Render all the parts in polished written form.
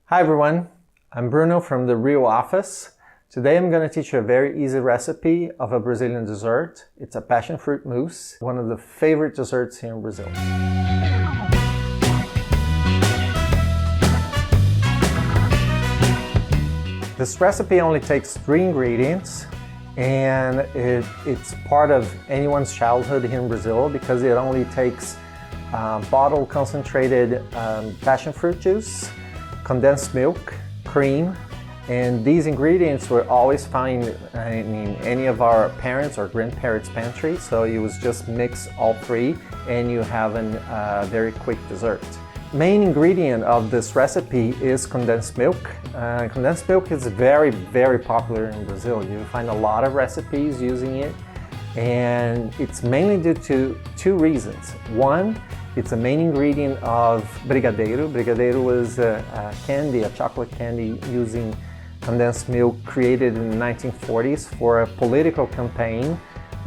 Hi everyone, I'm Bruno from the Rio office. Today I'm going to teach you a very easy recipe of a Brazilian dessert. It's a passion fruit mousse, one of the favorite desserts here in Brazil. This recipe only takes 3 ingredients and it's part of anyone's childhood here in Brazil because it only takes bottled concentrated passion fruit juice, condensed milk, cream, and these ingredients were always found in any of our parents' or grandparents' pantry, so you would just mix all 3 and you have a very quick dessert. Main ingredient of this recipe is condensed milk. Condensed milk is very popular in Brazil. You find a lot of recipes using it, and it's mainly due to 2 reasons. One, it's a main ingredient of brigadeiro. Brigadeiro was a candy, a chocolate candy using condensed milk created in the 1940s for a political campaign.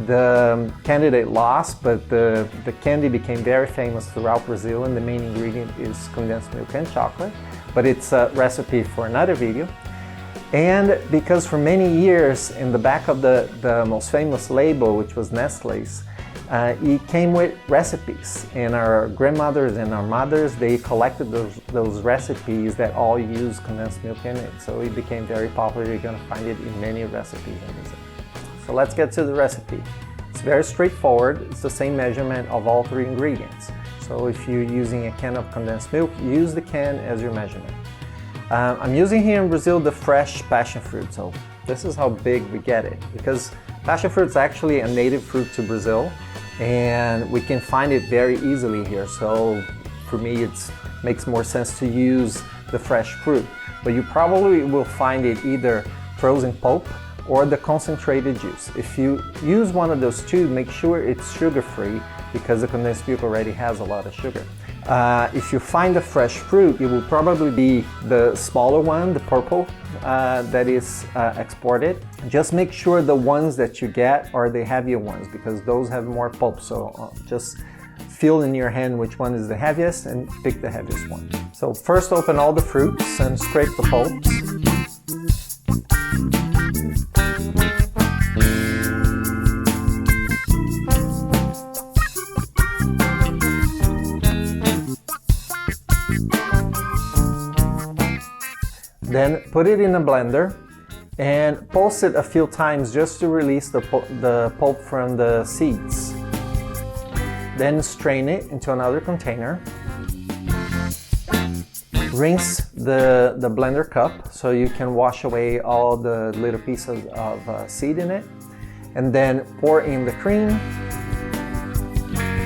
The candidate lost, but the candy became very famous throughout Brazil, and the main ingredient is condensed milk and chocolate, but it's a recipe for another video. And because for many years in the back of the most famous label, which was Nestlé's, it came with recipes, and our grandmothers and our mothers, they collected those recipes that all use condensed milk in it. So it became very popular. You're going to find it in many recipes in Brazil. So let's get to the recipe. It's very straightforward. It's the same measurement of all 3 ingredients. So if you're using a can of condensed milk, use the can as your measurement. I'm using here in Brazil the fresh passion fruit. So this is how big we get it, because passion fruit is actually a native fruit to Brazil, and we can find it very easily here. So for me, it makes more sense to use the fresh fruit. But you probably will find it either frozen pulp or the concentrated juice. If you use one of those 2, make sure it's sugar-free because the condensed milk already has a lot of sugar. If you find the fresh fruit, it will probably be the smaller one, the purple, that is exported. Just make sure the ones that you get are the heavier ones because those have more pulp. So just feel in your hand which one is the heaviest and pick the heaviest one. So first open all the fruits and scrape the pulps. Then put it in a blender and pulse it a few times just to release the pulp from the seeds. Then strain it into another container. Rinse the blender cup so you can wash away all the little pieces of seed in it. And then pour in the cream,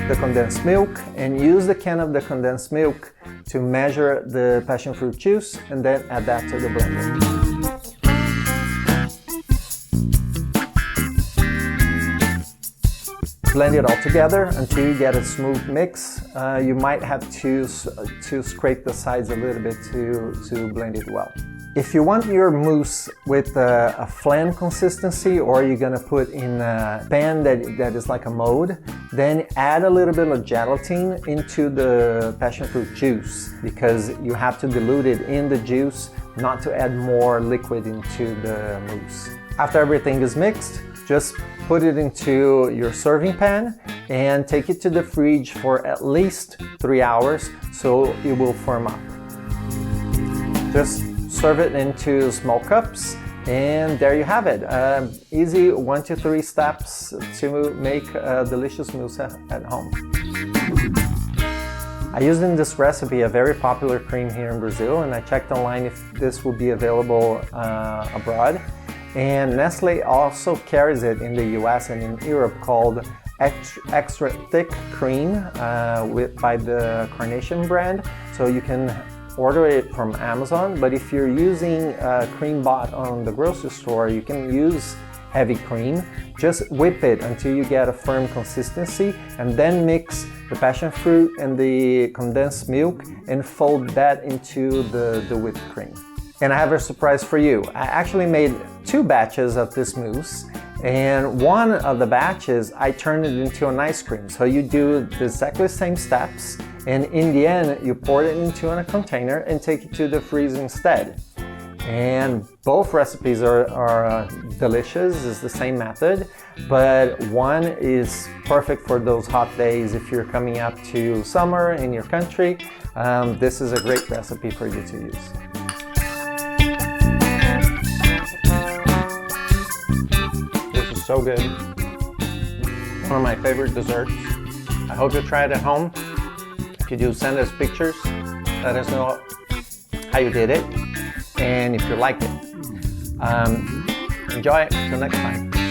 the condensed milk, and use the can of the condensed milk to measure the passion fruit juice and then add that to the blender. Blend it all together until you get a smooth mix. You might have to scrape the sides a little bit to blend it well. If you want your mousse with a flan consistency, or you're gonna put in a pan that is like a mold, then add a little bit of gelatin into the passion fruit juice because you have to dilute it in the juice, not to add more liquid into the mousse. After everything is mixed, just put it into your serving pan and take it to the fridge for at least 3 hours so it will firm up. Just serve it into small cups, and there you have it. Easy 1 to 3 steps to make a delicious mousse at home. I used in this recipe a very popular cream here in Brazil, and I checked online if this will be available abroad. And Nestlé also carries it in the US and in Europe called extra thick cream by the Carnation brand. So you can order it from Amazon, but if you're using cream bought on the grocery store, you can use heavy cream. Just whip it until you get a firm consistency, and then mix the passion fruit and the condensed milk and fold that into the whipped cream. And I have a surprise for you. I actually made 2 batches of this mousse, and one of the batches I turned it into an ice cream. So you do exactly the same steps, And in the end, you pour it into a container and take it to the freezer instead. And both recipes are delicious. It's the same method, but one is perfect for those hot days if you're coming up to summer in your country. This is a great recipe for you to use. This is so good. One of my favorite desserts. I hope you try it at home. If you do, send us pictures. Let us know how you did it and if you liked it. Enjoy it. Till next time.